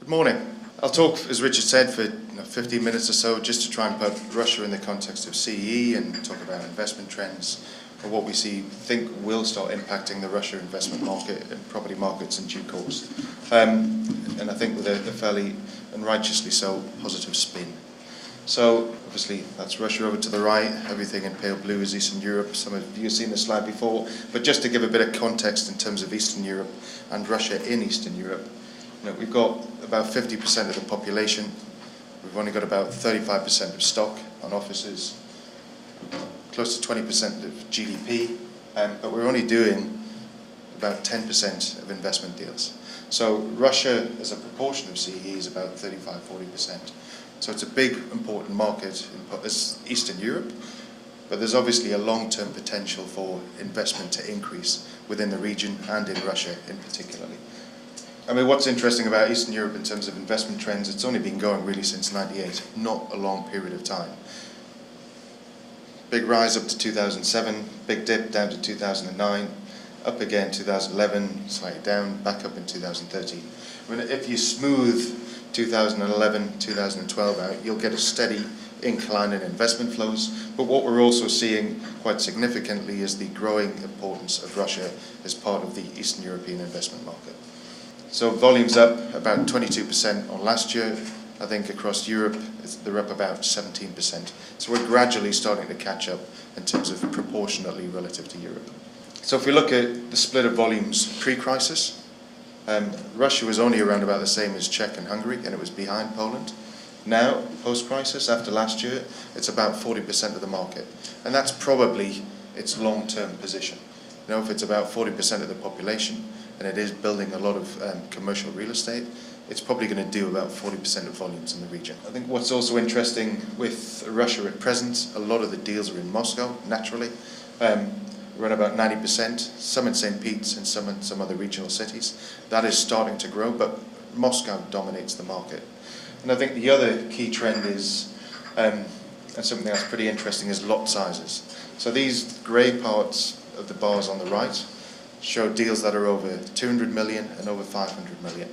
Good morning. I'll talk, as Richard said, for 15 minutes or so just to try and put Russia in the context of CEE and talk about investment trends and what we think will start impacting the Russia investment market and property markets in due course. And I think with a fairly, and righteously so, positive spin. So obviously that's Russia over to the right, everything in pale blue is Eastern Europe. Some of you have seen this slide before, but just to give a bit of context in terms of Eastern Europe and Russia in Eastern Europe, we've got about 50% of the population, we've only got about 35% of stock on offices, close to 20% of GDP, but we're only doing about 10% of investment deals. So Russia as a proportion of CEE is about 35–40%. So it's a big, important market as Eastern Europe, but there's obviously a long-term potential for investment to increase within the region and in Russia in particularly. I mean, what's interesting about Eastern Europe in terms of investment trends, it's only been going really since '98, not a long period of time. Big rise up to 2007, big dip down to 2009, up again 2011, slightly down, back up in 2013. I mean, if you smooth 2011, 2012 out, you'll get a steady incline in investment flows, but what we're also seeing quite significantly is the growing importance of Russia as part of the Eastern European investment market. So volumes up about 22% on last year. I think across Europe they're up about 17%. So we're gradually starting to catch up in terms of proportionately relative to Europe. So if we look at the split of volumes pre-crisis, Russia was only around about the same as Czech and Hungary, and it was behind Poland. Now, post-crisis, after last year, it's about 40% of the market. And that's probably its long-term position. If it's about 40% of the population, and it is building a lot of commercial real estate, it's probably going to do about 40% of volumes in the region. I think what's also interesting with Russia at present, a lot of the deals are in Moscow, naturally. We're at about 90%, some in St. Pete's and some in some other regional cities. That is starting to grow, but Moscow dominates the market. And I think the other key trend is, and something that's pretty interesting, is lot sizes. So these grey parts of the bars on the right show deals that are over 200 million and over 500 million.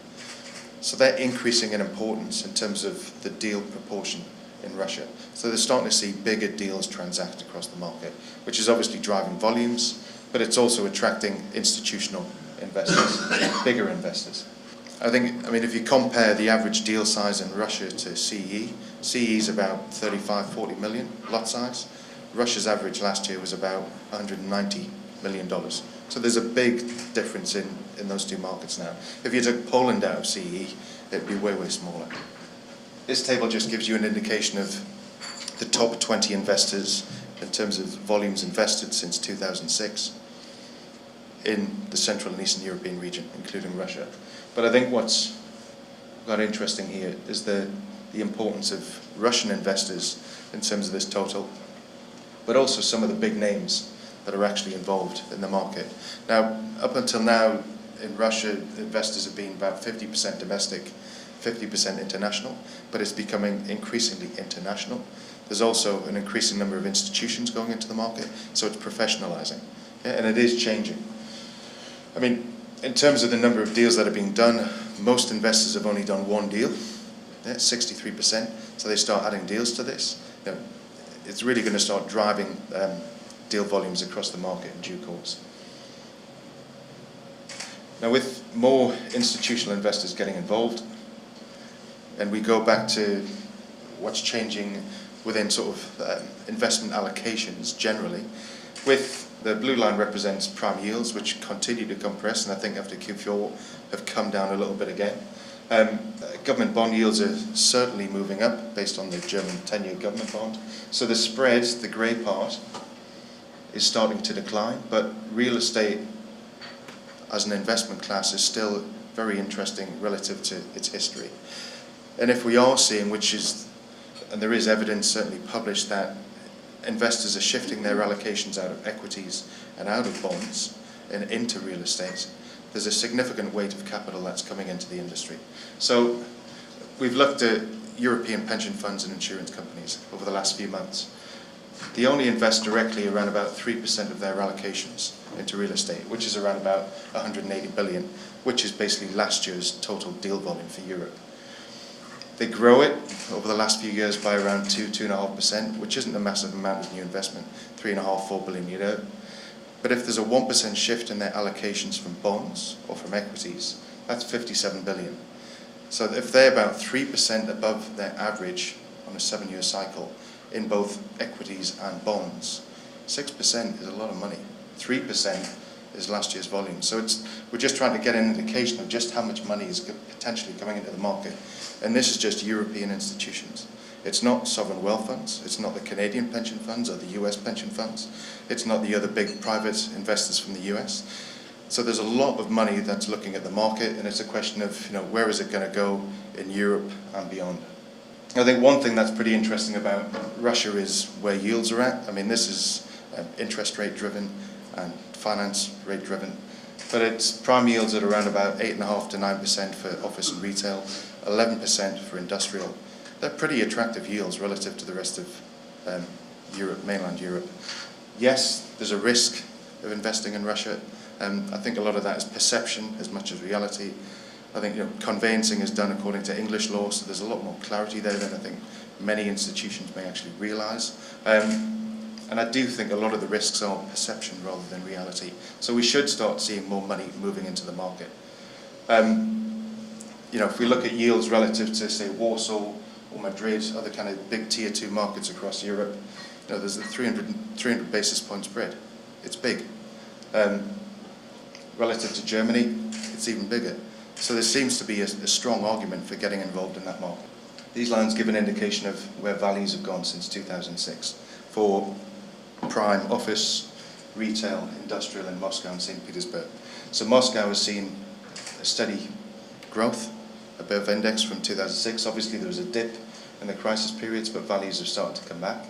So they're increasing in importance in terms of the deal proportion in Russia. So they're starting to see bigger deals transact across the market, which is obviously driving volumes, but it's also attracting institutional investors, bigger investors. I mean, if you compare the average deal size in Russia to CEE, CEE is about 35–40 million lot size. Russia's average last year was about $190 million. So there's a big difference in those two markets now. If you took Poland out of CEE, it'd be way, way smaller. This table just gives you an indication of the top 20 investors in terms of volumes invested since 2006 in the Central and Eastern European region, including Russia. But I think what's got interesting here is the importance of Russian investors in terms of this total, but also some of the big names that are actually involved in the market. Now, up until now, in Russia, investors have been about 50% domestic, 50% international, but it's becoming increasingly international. There's also an increasing number of institutions going into the market, so it's professionalizing, and it is changing. I mean, in terms of the number of deals that are being done, most investors have only done one deal, 63%, so they start adding deals to this. It's really going to start driving deal volumes across the market in due course. Now, with more institutional investors getting involved, and we go back to what's changing within sort of investment allocations generally, with the blue line represents prime yields, which continue to compress, and I think after Q4 have come down a little bit again. Government bond yields are certainly moving up based on the German 10-year government bond. So the spread, the grey part, is starting to decline, but real estate as an investment class is still very interesting relative to its history. And if we are seeing, and there is evidence certainly published, that investors are shifting their allocations out of equities and out of bonds and into real estate, there's a significant weight of capital that's coming into the industry. So we've looked at European pension funds and insurance companies over the last few months. They only invest directly around about 3% of their allocations into real estate, which is around about 180 billion, which is basically last year's total deal volume for Europe. They grow it over the last few years by around 2–2.5%, which isn't a massive amount of new investment, 3.5–4 billion a year. But if there's a 1% shift in their allocations from bonds or from equities, that's 57 billion. So if they're about 3% above their average on a 7-year cycle in both equities and bonds, 6% is a lot of money. 3% is last year's volume. So we're just trying to get an indication of just how much money is potentially coming into the market. And this is just European institutions. It's not sovereign wealth funds, it's not the Canadian pension funds or the US pension funds, it's not the other big private investors from the US. So there's a lot of money that's looking at the market, and it's a question of, where is it going to go in Europe and beyond. I think one thing that's pretty interesting about Russia is where yields are at. I mean, this is interest rate driven and finance rate driven, but it's prime yields at around about 8.5–9% for office and retail, 11% for industrial. They're pretty attractive yields relative to the rest of Europe, mainland Europe. Yes, there's a risk of investing in Russia. I think a lot of that is perception as much as reality. I think conveyancing is done according to English law, so there's a lot more clarity there than I think many institutions may actually realise. And I do think a lot of the risks are perception rather than reality. So we should start seeing more money moving into the market. If we look at yields relative to, say, Warsaw or Madrid, other kind of big tier 2 markets across Europe, there's a 300 basis point spread. It's big. Relative to Germany, it's even bigger. So there seems to be a strong argument for getting involved in that market. These lines give an indication of where values have gone since 2006 for prime office, retail, industrial in Moscow and St. Petersburg. So Moscow has seen a steady growth above index from 2006. Obviously there was a dip in the crisis periods, but values have started to come back.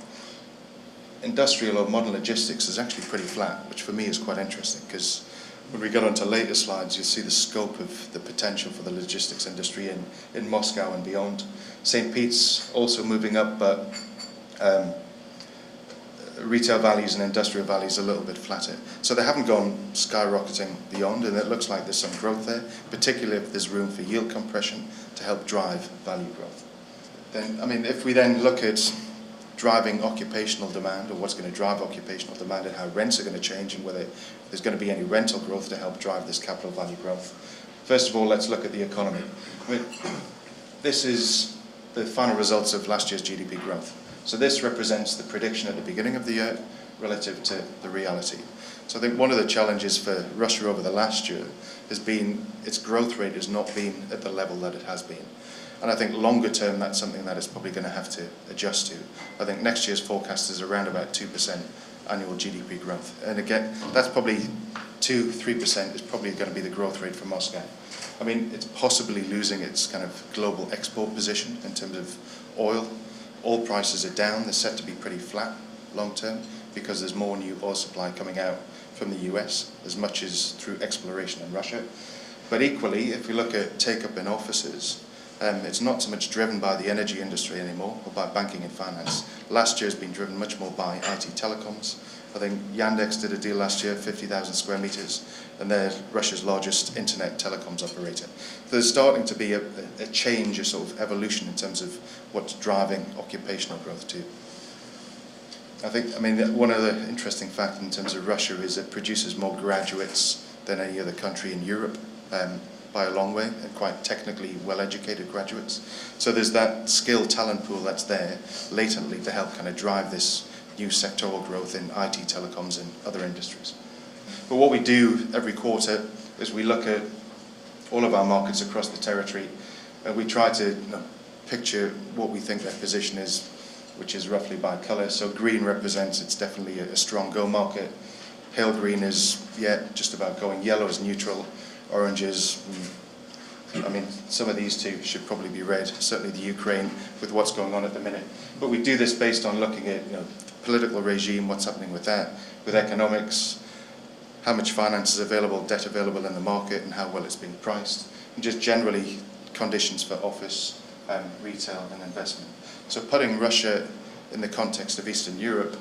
Industrial or modern logistics is actually pretty flat, which for me is quite interesting, because when we get onto later slides, you'll see the scope of the potential for the logistics industry in Moscow and beyond. St. Pete's also moving up, but retail values and industrial values a little bit flatter. So they haven't gone skyrocketing beyond, and it looks like there's some growth there, particularly if there's room for yield compression to help drive value growth. Then, if we then look at driving occupational demand, or what's going to drive occupational demand, and how rents are going to change, and whether there's going to be any rental growth to help drive this capital value growth. First of all, let's look at the economy. This is the final results of last year's GDP growth. So this represents the prediction at the beginning of the year relative to the reality. So I think one of the challenges for Russia over the last year has been its growth rate has not been at the level that it has been. And I think longer term, that's something that it's probably going to have to adjust to. I think next year's forecast is around about 2% annual GDP growth. And again, that's probably 2–3% is probably going to be the growth rate for Moscow. It's possibly losing its kind of global export position in terms of oil. Oil prices are down. They're set to be pretty flat long term because there's more new oil supply coming out from the US, as much as through exploration in Russia. But equally, if we look at take-up in offices, it's not so much driven by the energy industry anymore, or by banking and finance. Last year has been driven much more by IT telecoms. I think Yandex did a deal last year, 50,000 square meters, and they're Russia's largest internet telecoms operator. So there's starting to be a change, a sort of evolution in terms of what's driving occupational growth too. I think, one other interesting fact in terms of Russia is it produces more graduates than any other country in Europe, by a long way, and quite technically well-educated graduates. So there's that skilled talent pool that's there latently to help kind of drive this new sectoral growth in IT, telecoms, and other industries. But what we do every quarter is we look at all of our markets across the territory, and we try to picture what we think their position is, which is roughly by colour. So green represents it's definitely a strong go market. Pale green is, just about going. Yellow is neutral. Orange is, some of these two should probably be red, certainly the Ukraine with what's going on at the minute. But we do this based on looking at the political regime, what's happening with that, with economics, how much finance is available, debt available in the market, and how well it's being priced, and just generally conditions for office, retail and investment. So putting Russia in the context of Eastern Europe,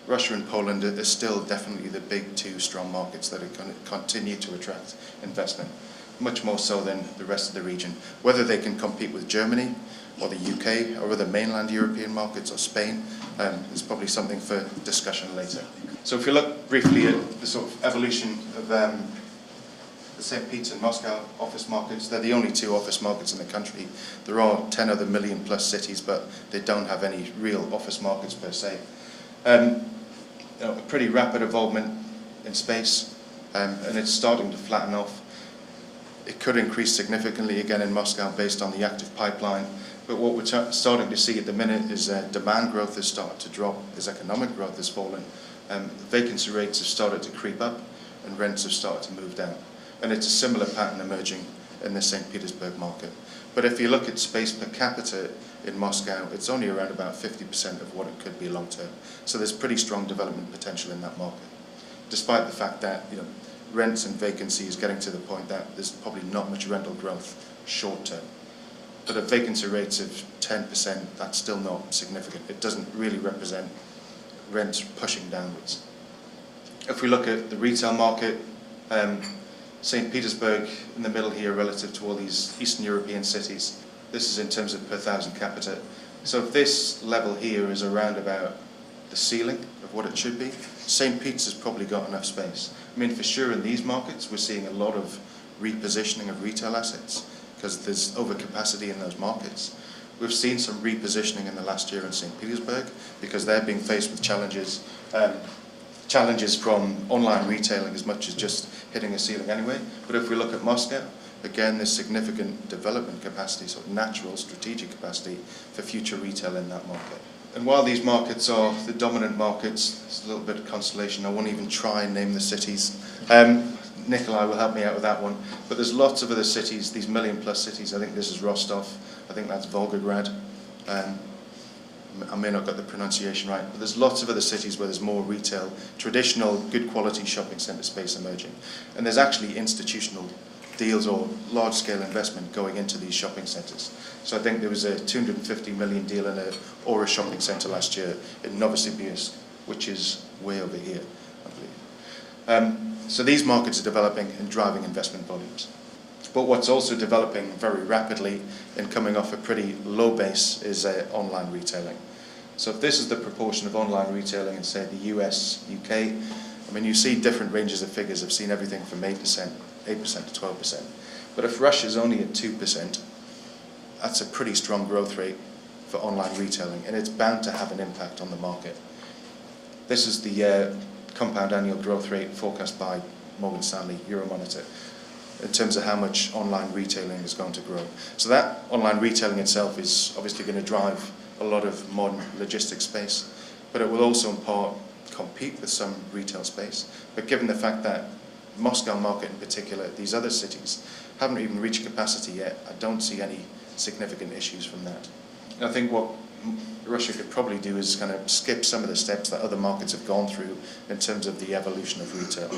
Russia and Poland are still definitely the big two strong markets that are going to continue to attract investment. much more so than the rest of the region. Whether they can compete with Germany or the UK or other mainland European markets or Spain is probably something for discussion later. So if you look briefly at the sort of evolution of the St. Pete's and Moscow office markets, they're the only two office markets in the country. There are 10 other million plus cities, but they don't have any real office markets per se. A pretty rapid involvement in space, and it's starting to flatten off. It could increase significantly again in Moscow based on the active pipeline, but what we're starting to see at the minute is demand growth has started to drop as economic growth has fallen. Vacancy rates have started to creep up and rents have started to move down. And it's a similar pattern emerging in the St. Petersburg market. But if you look at space per capita in Moscow, it's only around about 50% of what it could be long term. So there's pretty strong development potential in that market, despite the fact that rents and vacancy is getting to the point that there's probably not much rental growth short term. But at vacancy rates of 10%, that's still not significant. It doesn't really represent rents pushing downwards. If we look at the retail market, St. Petersburg in the middle here relative to all these Eastern European cities, this is in terms of per thousand capita. So if this level here is around about the ceiling of what it should be, St. Pete's has probably got enough space. I mean, for sure in these markets we're seeing a lot of repositioning of retail assets because there's overcapacity in those markets. We've seen some repositioning in the last year in St. Petersburg because they're being faced with challenges from online retailing as much as just hitting a ceiling anyway. But if we look at Moscow, again, there's significant development capacity, so natural strategic capacity for future retail in that market. And while these markets are the dominant markets, it's a little bit of consolation. I won't even try and name the cities. Nikolai will help me out with that one. But there's lots of other cities, these million plus cities. I think this is Rostov. I think that's Volgograd. I may not get the pronunciation right, but there's lots of other cities where there's more retail, traditional, good quality shopping centre space emerging. And there's actually institutional deals or large-scale investment going into these shopping centres. So I think there was a 250 million deal in a Aura shopping centre last year in Novosibirsk, which is way over here, I believe. So these markets are developing and driving investment volumes. But what's also developing very rapidly and coming off a pretty low base is online retailing. So if this is the proportion of online retailing in, say, the US, UK, I mean, you see different ranges of figures. I've seen everything from 8% to 12%. But if Russia's only at 2%, that's a pretty strong growth rate for online retailing, and it's bound to have an impact on the market. This is the compound annual growth rate forecast by Morgan Stanley Euromonitor in terms of how much online retailing is going to grow. So that online retailing itself is obviously going to drive a lot of modern logistics space, but it will also in part compete with some retail space. But given the fact that Moscow market in particular, these other cities haven't even reached capacity yet, I don't see any significant issues from that. And I think what Russia could probably do is kind of skip some of the steps that other markets have gone through in terms of the evolution of retail.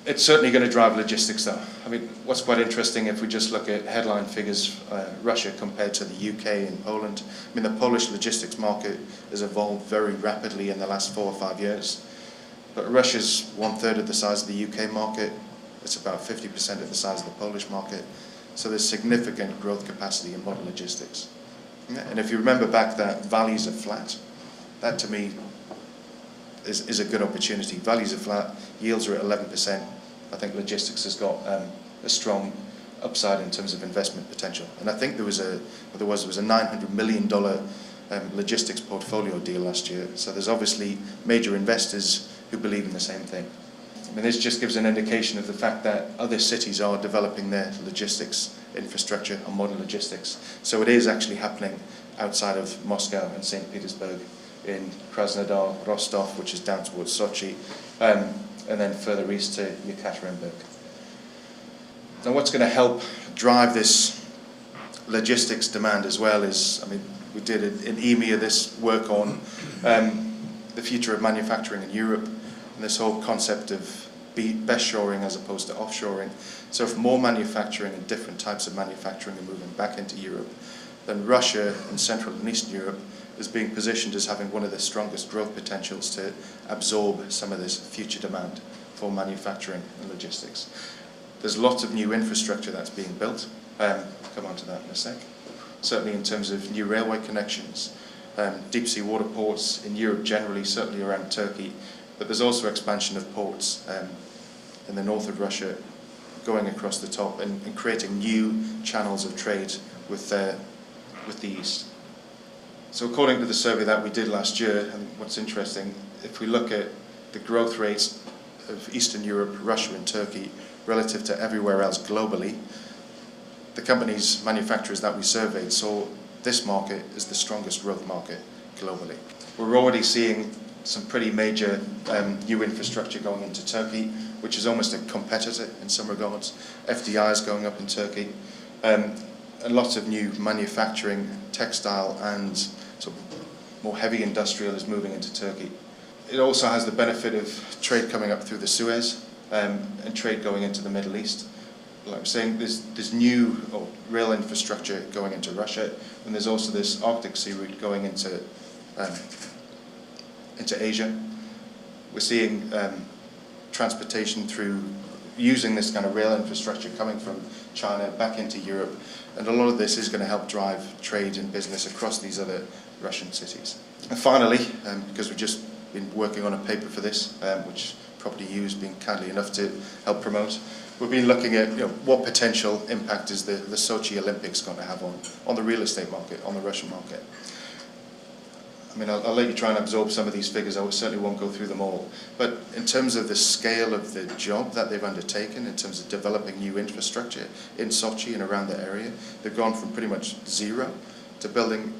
It's certainly going to drive logistics though. I mean, what's quite interesting if we just look at headline figures, Russia compared to the UK and Poland. I mean, the Polish logistics market has evolved very rapidly in the last 4 or 5 years. But Russia's 1/3 of the size of the UK market. It's about 50% of the size of the Polish market. So there's significant growth capacity in modern logistics. And if you remember back that values are flat, that to me is a good opportunity. Values are flat, yields are at 11%. I think logistics has got a strong upside in terms of investment potential. And I think there was a $900 million logistics portfolio deal last year. So there's obviously major investors who believe in the same thing. I mean, this just gives an indication of the fact that other cities are developing their logistics infrastructure and modern logistics. So it is actually happening outside of Moscow and St. Petersburg, in Krasnodar, Rostov, which is down towards Sochi, and then further east to Yekaterinburg. Now what's going to help drive this logistics demand as well is, I mean, we did in EMEA this work on the future of manufacturing in Europe, and this whole concept of best shoring as opposed to offshoring. So if more manufacturing and different types of manufacturing are moving back into Europe, then Russia and Central and Eastern Europe is being positioned as having one of the strongest growth potentials to absorb some of this future demand for manufacturing and logistics. There's lots of new infrastructure that's being built. I'll come on to that in a sec. Certainly in terms of new railway connections, deep sea water ports in Europe generally, certainly around Turkey, but there's also expansion of ports in the north of Russia going across the top and creating new channels of trade with the east. So according to the survey that we did last year, and what's interesting, if we look at the growth rates of Eastern Europe, Russia and Turkey relative to everywhere else globally, the companies, manufacturers that we surveyed saw this market is the strongest growth market globally. We're already seeing some pretty major new infrastructure going into Turkey, which is almost a competitor in some regards. FDIs going up in Turkey, and lots of new manufacturing, textile and sort of more heavy industrial is moving into Turkey. It also has the benefit of trade coming up through the Suez and trade going into the Middle East. Like I'm saying, there's new rail infrastructure going into Russia, and there's also this Arctic Sea route going into Asia. We're seeing transportation through using this kind of rail infrastructure coming from China back into Europe, and a lot of this is going to help drive trade and business across these other Russian cities. And finally, because we've just been working on a paper for this, which PropertyEU has been kindly enough to help promote, we've been looking at what potential impact is the Sochi Olympics going to have on the real estate market, on the Russian market. I mean, I'll let you try and absorb some of these figures. I certainly won't go through them all. But in terms of the scale of the job that they've undertaken, in terms of developing new infrastructure in Sochi and around the area, they've gone from pretty much zero to building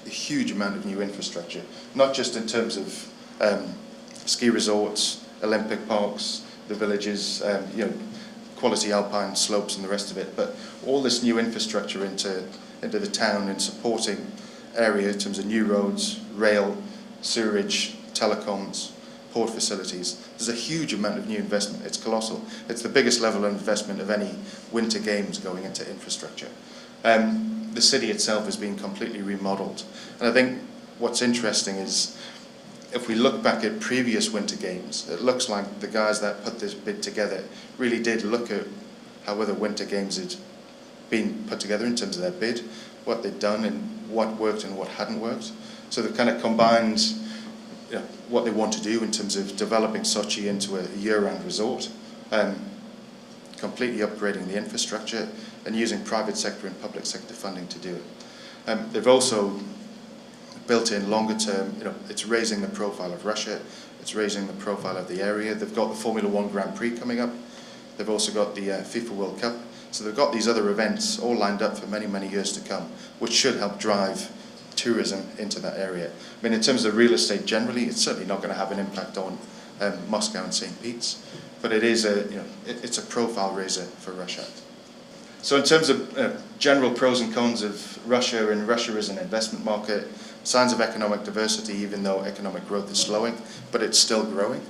a huge amount of new infrastructure, not just in terms of ski resorts, Olympic parks, the villages, quality alpine slopes and the rest of it, but all this new infrastructure into the town and supporting area in terms of new roads, rail, sewerage, telecoms, port facilities. There's a huge amount of new investment. It's colossal. It's the biggest level of investment of any winter games going into infrastructure. The city itself has been completely remodeled. And I think what's interesting is if we look back at previous winter games, it looks like the guys that put this bid together really did look at how other winter games had been put together in terms of their bid, what they'd done and what worked and what hadn't worked. So they've kind of combined what they want to do in terms of developing Sochi into a year-round resort, completely upgrading the infrastructure and using private sector and public sector funding to do it. They've also built in longer term, it's raising the profile of Russia, it's raising the profile of the area. They've got the Formula 1 Grand Prix coming up. They've also got the FIFA World Cup. So they've got these other events all lined up for many, many years to come, which should help drive tourism into that area. I mean, in terms of real estate generally, it's certainly not going to have an impact on Moscow and St. Pete's, but it is it's a profile raiser for Russia. So in terms of general pros and cons of Russia, and Russia is an investment market, signs of economic diversity, even though economic growth is slowing, but it's still growing.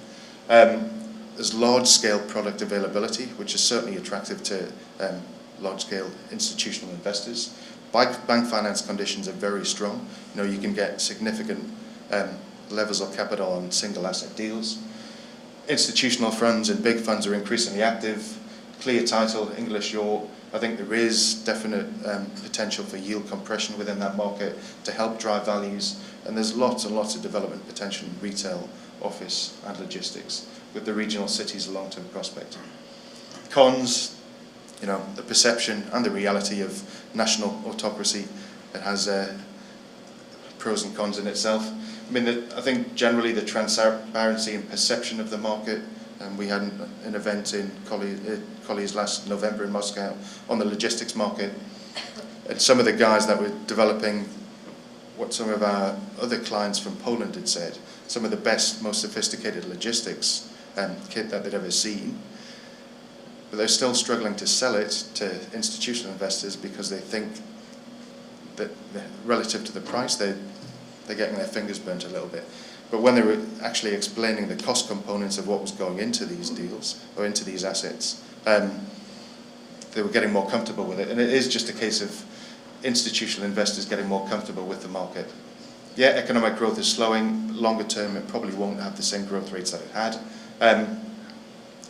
There's large-scale product availability, which is certainly attractive to large-scale institutional investors. Bank finance conditions are very strong. You can get significant levels of capital on single-asset deals. Institutional funds and big funds are increasingly active. Clear title, English yacht. I think there is definite potential for yield compression within that market to help drive values, and there's lots and lots of development potential in retail, office and logistics with the regional cities a long-term prospect. Cons, the perception and the reality of national autocracy. It has pros and cons in itself. I mean, I think generally the transparency and perception of the market. We had an event in Colliers last November in Moscow on the logistics market, and some of the guys that were developing what some of our other clients from Poland had said, some of the best, most sophisticated logistics kit that they'd ever seen, but they're still struggling to sell it to institutional investors because they think that relative to the price, they're getting their fingers burnt a little bit. But when they were actually explaining the cost components of what was going into these deals or into these assets, they were getting more comfortable with it. And it is just a case of institutional investors getting more comfortable with the market. Yeah, economic growth is slowing. Longer term, it probably won't have the same growth rates that it had.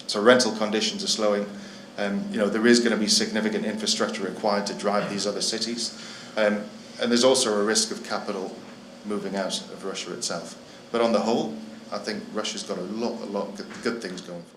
So rental conditions are slowing. There is going to be significant infrastructure required to drive these other cities, and there's also a risk of capital moving out of Russia itself. But on the whole, I think Russia's got a lot of good things going for it.